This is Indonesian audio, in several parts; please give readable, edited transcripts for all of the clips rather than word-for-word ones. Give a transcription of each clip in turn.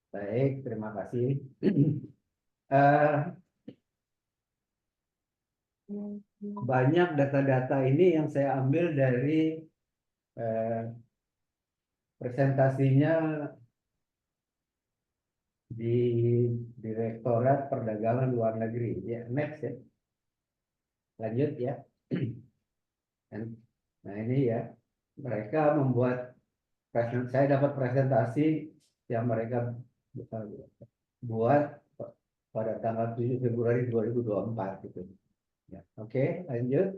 Baik, terima kasih. Eh, Banyak data-data ini yang saya ambil dari eh, presentasinya di Direktorat Perdagangan Luar Negeri. Ya, next ya. Lanjut ya. Nah ini ya, mereka membuat saya dapat presentasi yang mereka buat pada tanggal 7 Februari 2024 gitu. Ya, oke, lanjut.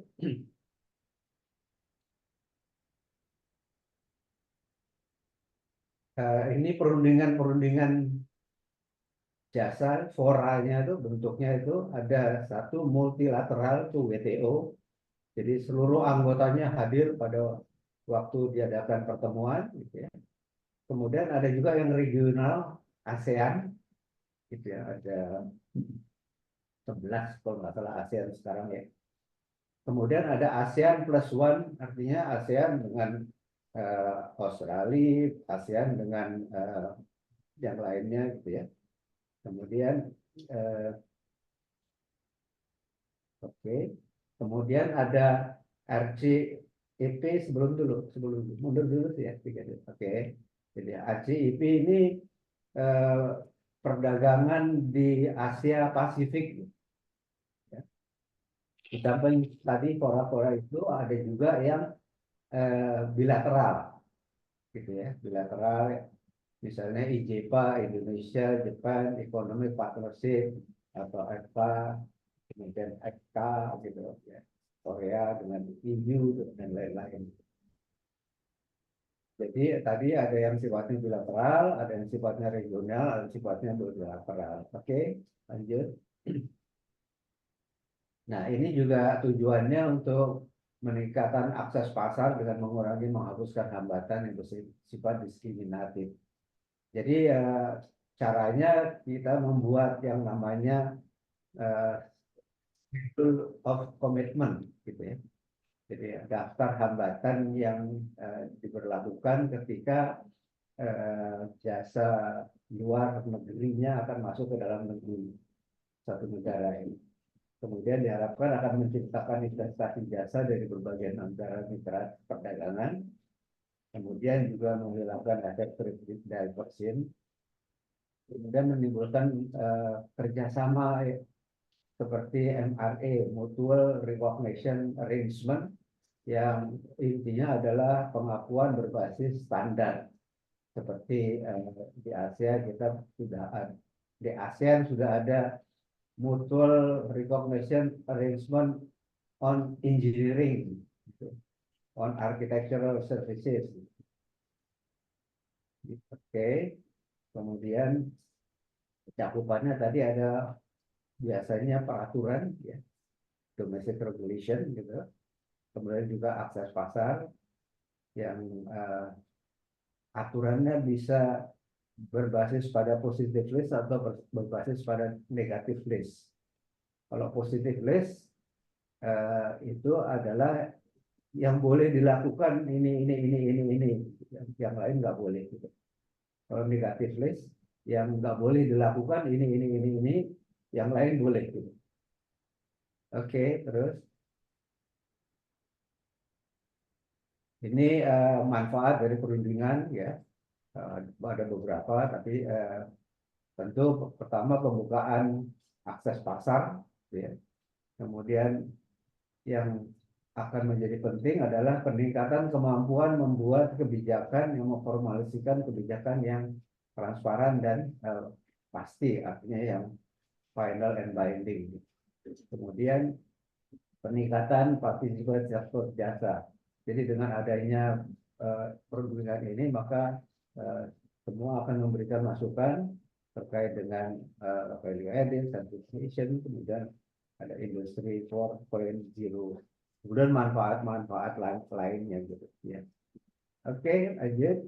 Ini perundingan-perundingan jasa foralnya itu bentuknya itu ada satu multilateral itu WTO. Jadi seluruh anggotanya hadir pada waktu diadakan pertemuan, gitu ya. Kemudian ada juga yang regional ASEAN, gitu ya. Ada 11 kalau nggak salah ASEAN sekarang ya. Kemudian ada ASEAN plus one, artinya ASEAN dengan Australia, ASEAN dengan yang lainnya, gitu ya. Kemudian eh, oke. Kemudian ada RCEP sebelum mundur dulu sih ya. Oke. Jadi RCEP ini eh, perdagangan di Asia Pasifik. Ya. Di samping tadi fora-fora itu ada juga yang bilateral, gitu ya. Bilateral, misalnya IJPA, Indonesia, Jepang, Economic Partnership atau EFTA, kemudian FK gitu ya, Korea dengan EU dan lain-lain. Jadi tadi ada yang sifatnya bilateral, ada yang sifatnya regional, ada yang sifatnya multilateral. Oke, lanjut. Nah, ini juga tujuannya untuk meningkatkan akses pasar dengan mengurangi menghapuskan hambatan yang bersifat diskriminatif. Jadi caranya kita membuat yang namanya uh, of commitment, gitu ya. Jadi daftar hambatan yang diberlakukan ketika jasa luar negerinya akan masuk ke dalam negeri satu negara ini. Kemudian diharapkan akan menciptakan investasi jasa dari berbagai negara mitra perdagangan. Kemudian juga menghilangkan efek trade diversion. Kemudian menimbulkan kerjasama seperti MRA, Mutual Recognition Arrangement, yang intinya adalah pengakuan berbasis standar. Seperti di Asia kita sudah ada, di ASEAN sudah ada Mutual Recognition Arrangement on Engineering, gitu, on Architectural Services. Oke, kemudian cakupannya tadi ada biasanya peraturan, ya, domestic regulation, gitu. Kemudian juga akses pasar yang aturannya bisa berbasis pada positive list atau berbasis pada negative list. Kalau positive list itu adalah yang boleh dilakukan ini, yang lain nggak boleh. Gitu. Kalau negative list yang nggak boleh dilakukan ini, yang lain boleh. Gitu. Oke, terus ini manfaat dari perundingan ya. Ada beberapa, tapi tentu pertama pembukaan akses pasar, ya. Kemudian yang akan menjadi penting adalah peningkatan kemampuan membuat kebijakan yang memformulasikan kebijakan yang transparan dan pasti, artinya yang final and binding. Kemudian peningkatan partisipasi sektor jasa. Jadi dengan adanya perundingan ini maka semua akan memberikan masukan terkait dengan value added, certification, kemudian ada industri 4.0, kemudian manfaat-manfaat lainnya gitu ya. Oke, lanjut.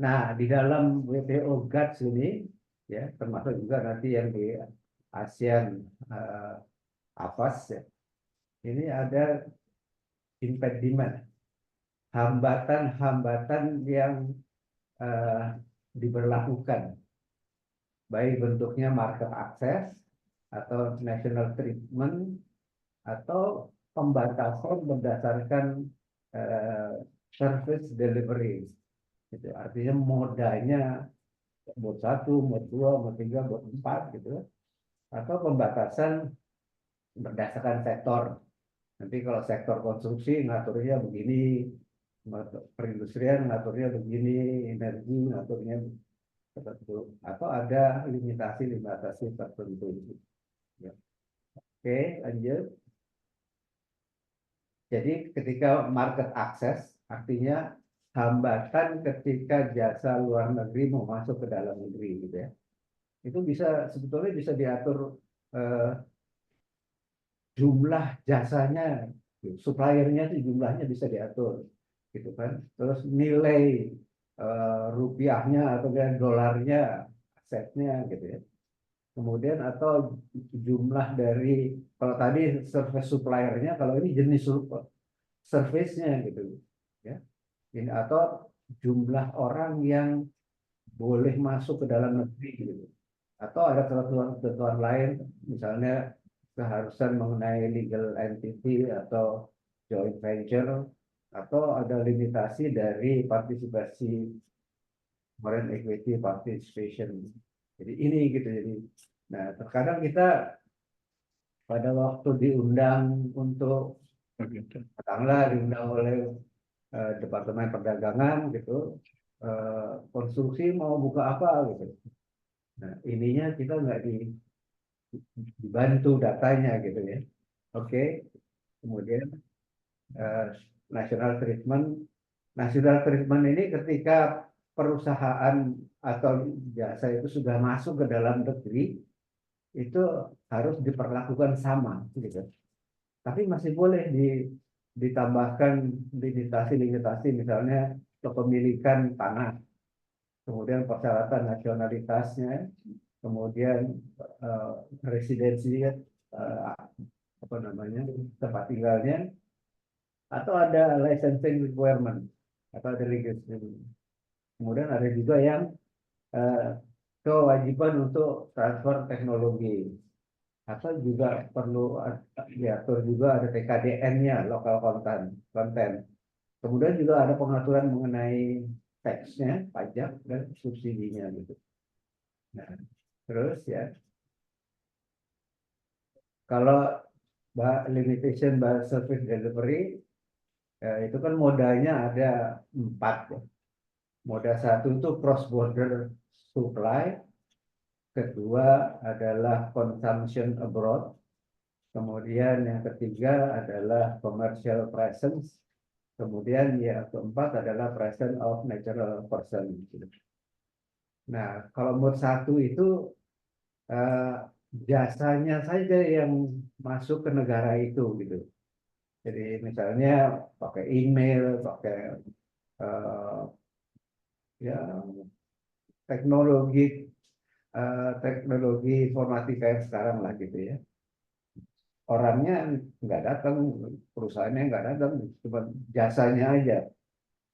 Nah, di dalam WTO GATS ini ya, termasuk juga nanti yang di ASEAN AFAS ya, ini ada impediment, hambatan-hambatan yang diberlakukan, baik bentuknya market access atau national treatment atau pembatasan berdasarkan service delivery. Gitu. Artinya modanya mod 1, mod 2, mod 3, mod 4 gitu. Atau pembatasan berdasarkan sektor. Nanti kalau sektor konstruksi ngaturnya begini, perindustrian ngaturnya begini, energi ngaturnya tertentu, atau ada limitasi tertentu. Ya. Oke, lanjut. Jadi ketika market access artinya hambatan ketika jasa luar negeri mau masuk ke dalam negeri gitu ya. Itu sebetulnya bisa diatur eh, jumlah jasanya, suppliernya itu jumlahnya bisa diatur gitu kan. Terus nilai rupiahnya atau dolarnya, asetnya gitu ya. Kemudian atau jumlah dari, kalau tadi service suppliernya, kalau ini jenis service-nya gitu ya. Ini atau jumlah orang yang boleh masuk ke dalam negeri gitu. Atau ada ketentuan lain, misalnya keharusan mengenai legal entity atau joint venture, atau ada limitasi dari partisipasi foreign equity participation. Jadi ini gitu. Jadi, nah terkadang kita pada waktu diundang untuk, katakanlah diundang oleh Departemen Perdagangan gitu, konstruksi mau buka apa gitu. Nah ininya kita nggak dibantu datanya gitu ya. Oke, kemudian eh, national treatment. National treatment ini ketika perusahaan atau jasa itu sudah masuk ke dalam negeri, itu harus diperlakukan sama gitu. Tapi masih boleh ditambahkan limitasi-limitasi, misalnya kepemilikan tanah, kemudian persyaratan nasionalitasnya, kemudian uh, residensi, apa namanya, tempat tinggalnya, atau ada licensing requirement atau ada legislation. Kemudian ada juga yang uh, kewajiban untuk transfer teknologi, atau juga perlu diatur juga ada TKDN-nya, lokal konten. Kemudian juga ada pengaturan mengenai teksnya, pajak dan subsidinya gitu. Nah, terus ya, kalau limitation by service delivery, itu kan modanya ada 4 ya. Moda 1 itu cross border supply, kedua adalah consumption abroad, kemudian yang ketiga adalah commercial presence, kemudian yang keempat adalah presence of natural person. Nah, kalau mod 1 itu eh, jasanya saja yang masuk ke negara itu gitu. Jadi misalnya pakai email, pakai eh, ya teknologi teknologi informatika yang sekarang lah gitu ya. Orangnya nggak datang, perusahaannya nggak datang, cuma jasanya aja.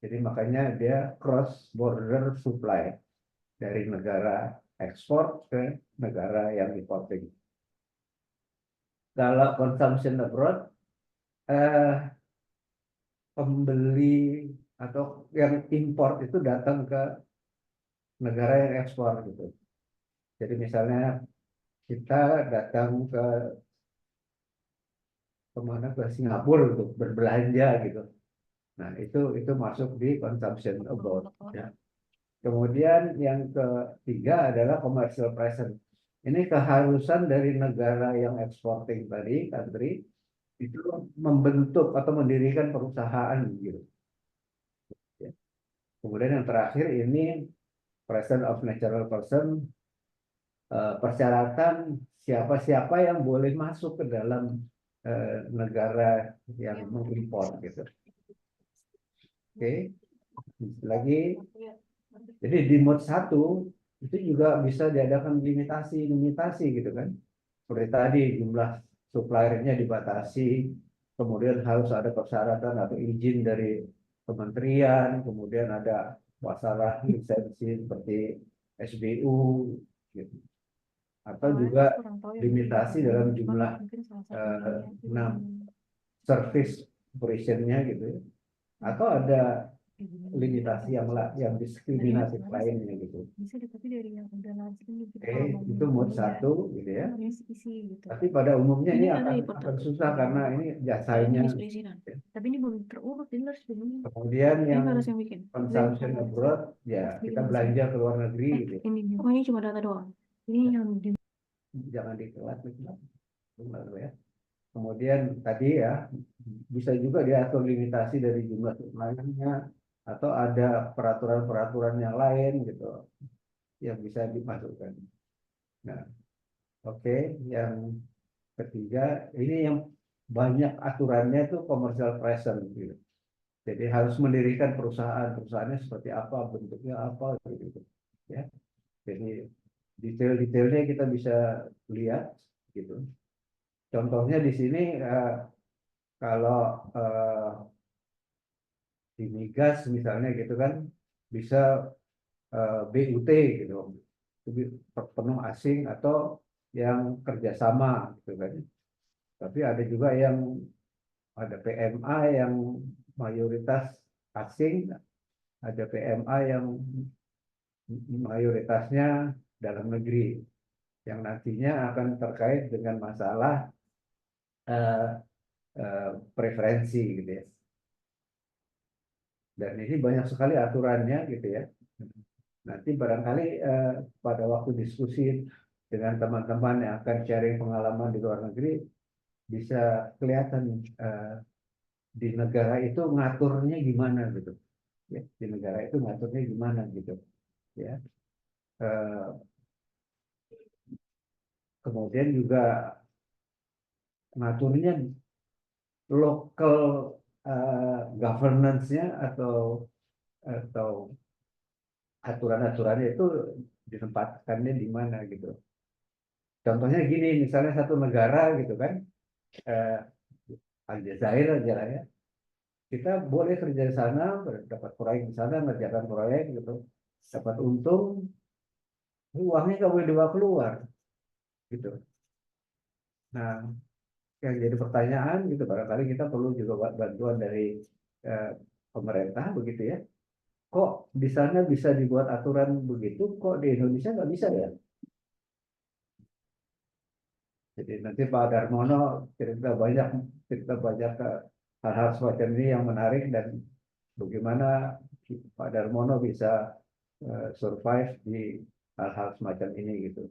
Jadi makanya dia cross border supply dari negara ekspor ke negara yang importing. Kalau consumption abroad, eh, pembeli atau yang import itu datang ke negara yang ekspor gitu. Jadi misalnya kita datang kemana, ke Singapura untuk berbelanja gitu. Nah itu masuk di consumption abroad. Ya. Kemudian yang ketiga adalah commercial presence. Ini keharusan dari negara yang exporting tadi, country, itu membentuk atau mendirikan perusahaan gitu. Ya. Kemudian yang terakhir ini presence of natural person, persyaratan siapa-siapa yang boleh masuk ke dalam negara yang mengimpor gitu. Oke, lagi. Jadi di mod 1 itu juga bisa diadakan limitasi gitu kan. Seperti tadi jumlah suppliernya dibatasi, kemudian harus ada persyaratan atau izin dari kementerian, kemudian ada masalah lisensi seperti SBU gitu. Atau Soalnya juga kurang tahu ya, limitasi dalam jumlah mungkin salah satunya enam service operationnya gitu ya. Atau ada limitasi yang diskriminatif lainnya gitu. bisa tapi dari yang udah lazim gitu. Oke, itu mode 1 gitu ya. Gitu. Tapi pada umumnya ini ada di akan susah karena ini jasanya. Tapi ini belum terurut, ini harus bingung. Kemudian yang harus yang bikin. consumption abroad, ya kita belanja ke luar negeri gitu. Ini cuma data doang. Ini yang Jangan ditelat gitu. Ya. Kemudian tadi ya bisa juga diatur limitasi dari jumlah suppliernya atau ada peraturan-peraturan yang lain gitu yang bisa dimasukkan. Nah, oke, yang ketiga ini yang banyak aturannya itu commercial presence gitu. Jadi harus mendirikan perusahaannya seperti apa, bentuknya apa gitu ya. Jadi detail-detailnya kita bisa lihat gitu. Contohnya di sini kalau di migas misalnya gitu kan bisa BUT gitu, penuh asing atau yang kerjasama gitu kan. Tapi ada juga yang ada PMA yang mayoritas asing, ada PMA yang mayoritasnya dalam negeri, yang nantinya akan terkait dengan masalah uh, preferensi gitu ya. Dan ini banyak sekali aturannya gitu ya. Nanti barangkali pada waktu diskusi dengan teman-teman yang akan sharing pengalaman di luar negeri bisa kelihatan di negara itu ngaturnya gimana gitu ya, di negara itu ngaturnya gimana gitu ya. Kemudian juga ngaturnya local governance-nya atau aturan-aturannya itu ditempatkannya di mana gitu. Contohnya gini, misalnya satu negara gitu kan, Aljazair aja lah ya, kita boleh kerja di sana, dapat proyek di sana, ngerjakan proyek gitu, dapat untung, uangnya nggak boleh dibawa keluar gitu. Nah, yang jadi pertanyaan gitu, barangkali kita perlu juga bantuan dari eh, pemerintah begitu ya. Kok di sana bisa dibuat aturan begitu, kok di Indonesia nggak bisa ya? Jadi nanti Pak Darmono cerita banyak hal-hal semacam ini yang menarik dan bagaimana Pak Darmono bisa survive di hal-hal semacam ini gitu.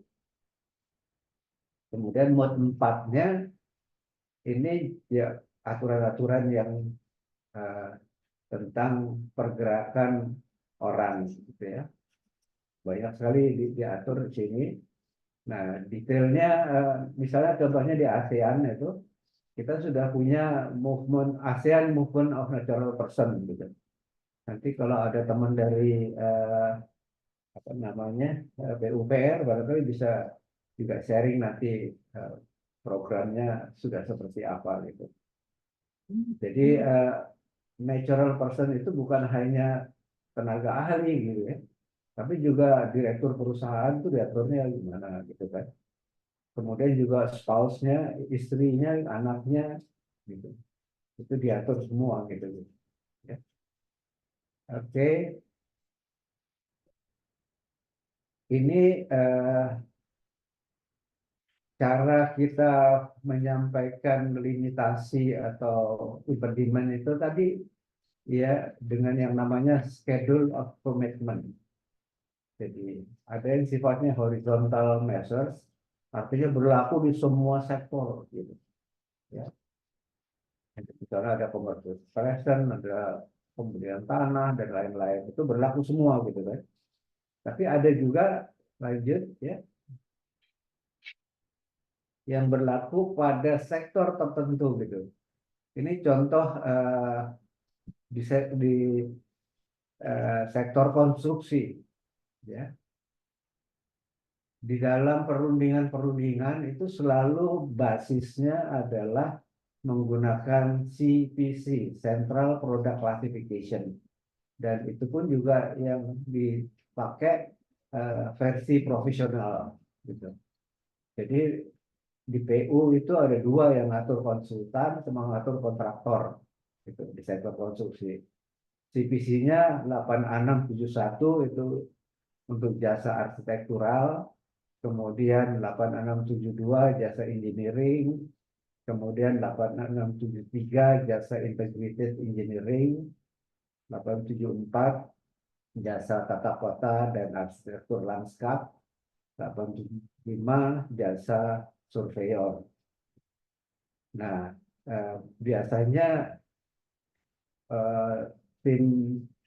Kemudian mode 4-nya ini ya aturan-aturan yang uh, tentang pergerakan orang gitu ya. Banyak sekali diatur di sini. Nah, detailnya misalnya contohnya di ASEAN itu kita sudah punya movement ASEAN Movement of Natural Person gitu. Nanti kalau ada teman dari apa namanya PUPR barangkali bisa juga sharing nanti programnya sudah seperti apa gitu. Jadi natural person itu bukan hanya tenaga ahli gitu ya, tapi juga direktur perusahaan itu diaturnya gimana gitu kan. Kemudian juga spouse-nya, istrinya, anaknya gitu. Itu diatur semua gitu. Ya. Oke, ini cara kita menyampaikan limitasi atau impediment itu tadi ya dengan yang namanya schedule of commitment. Jadi ada yang sifatnya horizontal measures, artinya berlaku di semua sektor gitu. Ya. Misalnya ada commercial expression, ada pembelian tanah dan lain-lain itu berlaku semua gitu kan. Tapi ada juga lanjut ya yang berlaku pada sektor tertentu gitu. Ini contoh di sektor konstruksi ya. Di dalam perundingan-perundingan itu selalu basisnya adalah menggunakan CPC, Central Product Classification. dan itu pun juga yang dipakai versi profesional gitu. Jadi di PU itu ada dua yang ngatur konsultan sama ngatur kontraktor gitu di sektor konstruksi. CPC-nya 8671 itu untuk jasa arsitektural, kemudian 8672 jasa engineering, kemudian 8673 jasa integrated engineering, 874 jasa tata kota dan arsitektur lanskap, 875 jasa surveyor. Nah, biasanya tim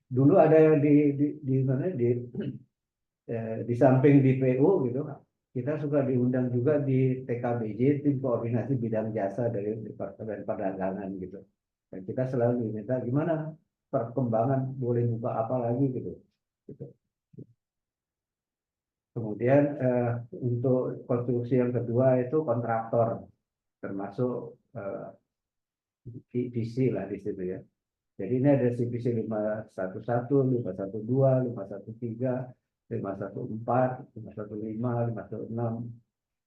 dulu ada yang di mana di samping di PU gitu, kita suka diundang juga di TKBJ, tim koordinasi bidang jasa dari Departemen Perdagangan gitu. Dan kita selalu diminta gimana perkembangan, boleh buka apa lagi gitu. Gitu. Kemudian untuk konstruksi yang kedua itu kontraktor, termasuk PC lah di situ ya. Jadi ini ada CPC 511, 512, 513, 514, 515, 516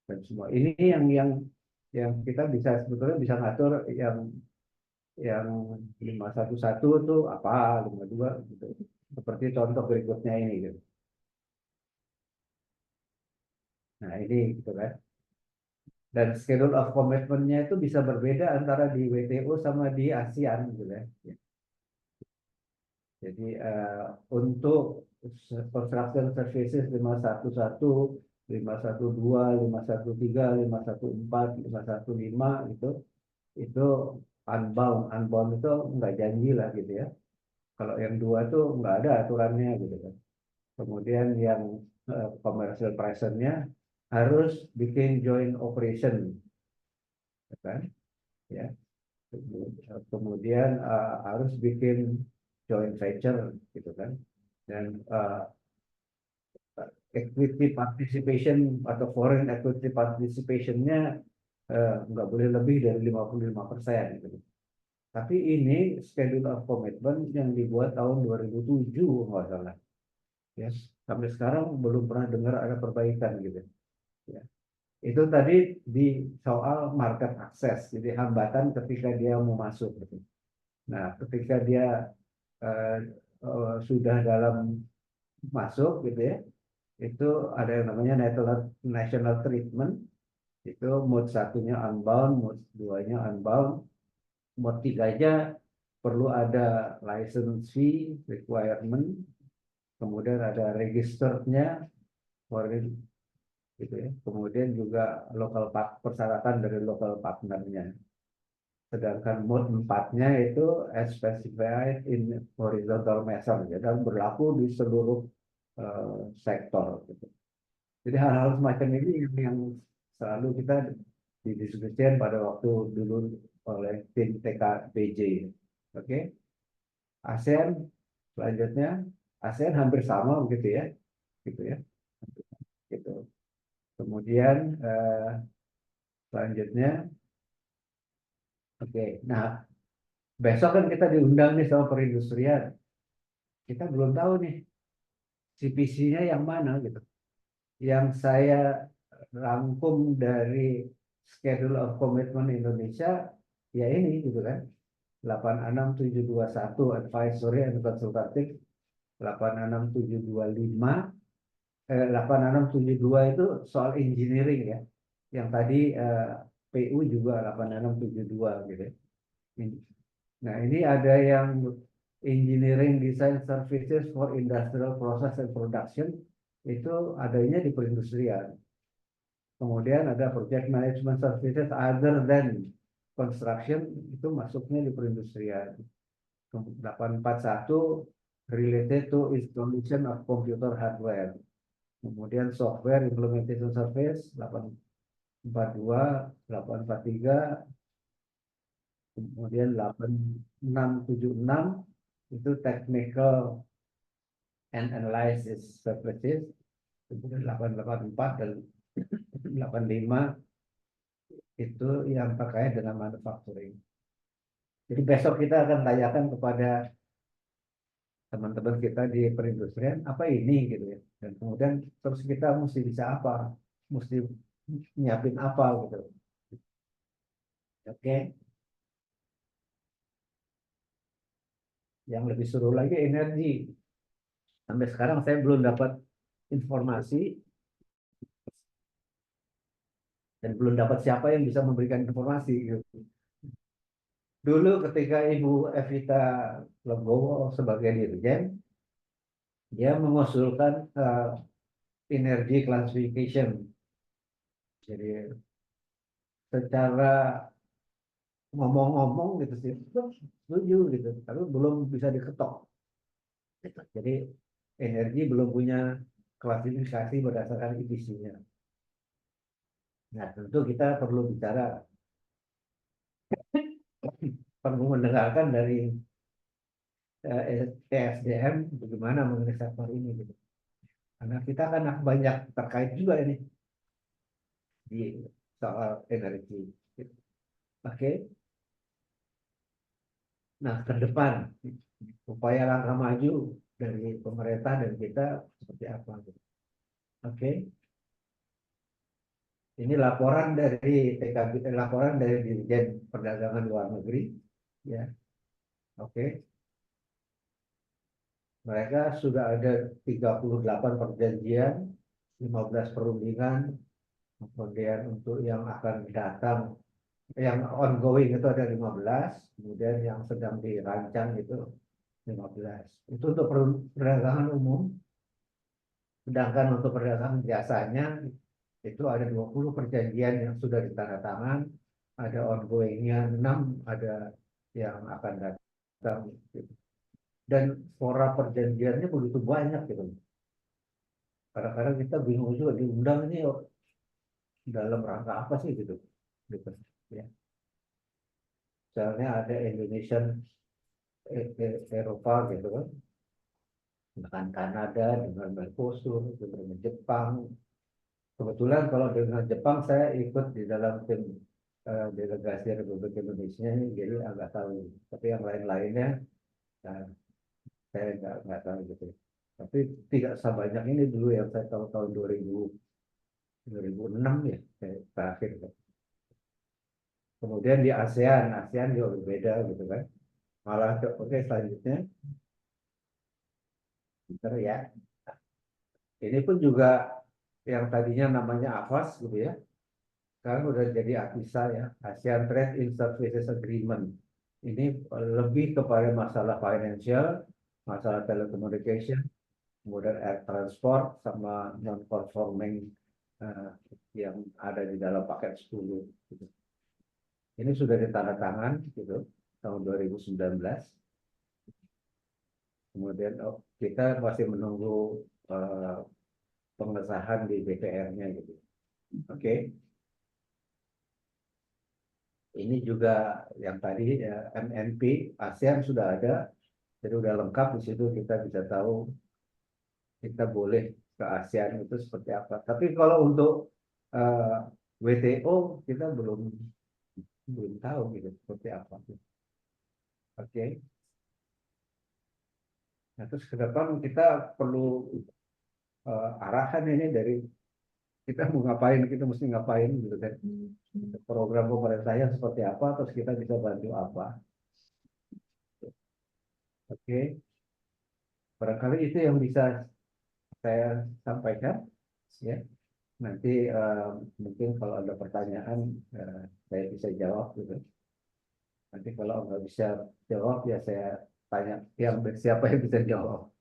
dan semua. Ini yang kita bisa sebetulnya bisa ngatur yang 511 itu apa, 52 gitu. Seperti contoh berikutnya ini gitu. Nah, ini gitu kan. Dan schedule of commitment-nya itu bisa berbeda antara di WTO sama di ASEAN gitu kan. Jadi untuk construction services 511, 512, 513, 514, 515 itu unbound. Unbound itu nggak janji lah gitu ya. Kalau yang dua itu nggak ada aturannya gitu kan. Kemudian yang commercial presence-nya harus bikin joint operation, kan? Ya. Kemudian harus bikin joint venture gitu kan, dan equity participation atau foreign equity participation-nya nggak boleh lebih dari 55% gitu. Tapi ini schedule of commitment yang dibuat tahun 2007 nggak salah ya, sampai sekarang belum pernah dengar ada perbaikan gitu ya. Itu tadi di soal market access, jadi hambatan ketika dia mau masuk gitu. Nah, ketika dia uh, sudah dalam masuk gitu ya, itu ada yang namanya national treatment. Itu mode satunya unbound, mode duanya unbound, mode tiganya perlu ada license fee requirement, kemudian ada registernya, gitu ya. Kemudian juga persyaratan dari local partnernya. Sedangkan mode 4-nya itu as specified in horizontal measure, ya, dan berlaku di seluruh sektor. Gitu. Jadi hal-hal semacam ini yang selalu kita didiskusikan pada waktu dulu oleh tim TKBJ. Oke, ASEAN selanjutnya, ASEAN hampir sama begitu ya, gitu ya, gitu. Kemudian selanjutnya, oke, nah besok kan kita diundang nih sama perindustrian, kita belum tahu nih CPC-nya yang mana gitu. Yang saya rangkum dari Schedule of Commitment Indonesia ya ini gitu kan, 86721 advisory and consultative, 86725, 8672 itu soal engineering ya, yang tadi PU juga 8672 gitu ya. Nah, ini ada yang engineering design services for industrial process and production, itu adanya di perindustrian. Kemudian ada project management services other than construction, itu masuknya di perindustrian. 841 related to installation of computer hardware. Kemudian software implementation service 842, 843, kemudian 8676 itu technical and analysis services, kemudian 884 dan 85 itu yang terkait dengan manufacturing. Jadi besok kita akan tanyakan kepada teman-teman kita di perindustrian apa ini gitu ya. Dan kemudian terus kita mesti bisa apa, mesti nyiapin apa gitu. Oke. Yang lebih seru lagi energi. Sampai sekarang saya belum dapat informasi dan belum dapat siapa yang bisa memberikan informasi gitu. Dulu ketika Ibu Evita Legowo sebagai dirjen, dia mengusulkan energy classification. Jadi secara ngomong-ngomong gitu sih, setuju gitu, tapi belum bisa diketok. Jadi energi belum punya klasifikasi berdasarkan EPC-nya. Nah, tentu kita perlu bicara, perlu mendengarkan dari TSDM bagaimana mengenai sektor ini gitu. Karena kita kan banyak terkait juga ini di soal energi. Gitu. Oke. Nah, ke depan upaya langkah maju dari pemerintah dan kita seperti apa gitu. Oke. Ini laporan dari TKB, laporan dari Dirjen Perdagangan Luar Negeri, ya. Oke. Mereka sudah ada 38 perjanjian, 15 perundingan, kemudian untuk yang akan datang, yang ongoing itu ada 15, kemudian yang sedang dirancang itu 15. Itu untuk perdagangan umum, sedangkan untuk perdagangan jasanya itu ada 20 perjanjian yang sudah ditandatangan, ada ongoingnya 6, ada yang akan datang. Dan fora perjanjiannya begitu banyak gitu. Kadang-kadang kita bingung juga diundang ini dalam rangka apa sih gitu. Gitu. Ya. Misalnya ada Indonesian Eropa gitu kan, dengan Kanada, dengan Mercosur, dengan Jepang. Kebetulan kalau dengan Jepang saya ikut di dalam tim delegasi Republik Indonesia, jadi agak tahu. Tapi yang lain-lainnya saya nggak tahu gitu. Tapi tidak sebanyak ini dulu yang saya tahu tahun 2006 ya terakhir. Kemudian di ASEAN, ASEAN juga berbeda gitu kan. Malah oke selanjutnya, bentar ya. Ini pun juga yang tadinya namanya AFAS gitu ya. Sekarang udah jadi AFISA ya, ASEAN Trade in Services Agreement. Ini lebih kepada masalah financial, masalah telecommunication, kemudian air transport sama non-conforming yang ada di dalam paket 10. Gitu. Ini sudah ditandatangan gitu tahun 2019. Kemudian kita masih menunggu pengesahan di DPR-nya gitu. Oke. Ini juga yang tadi ya, MNP ASEAN sudah ada, jadi sudah lengkap di situ kita bisa tahu kita boleh ke ASEAN itu seperti apa. Tapi kalau untuk WTO kita belum tahu gitu seperti apa. Oke. Nah, terus ke depan kita perlu arahan ini dari kita mau ngapain, kita mesti ngapain gitu kan. Program pemerintahnya seperti apa, terus kita bisa bantu apa. Oke. Barangkali itu yang bisa saya sampaikan. Ya. Nanti mungkin kalau ada pertanyaan saya bisa jawab gitu. Nanti kalau nggak bisa jawab ya saya tanya yang siapa yang bisa jawab.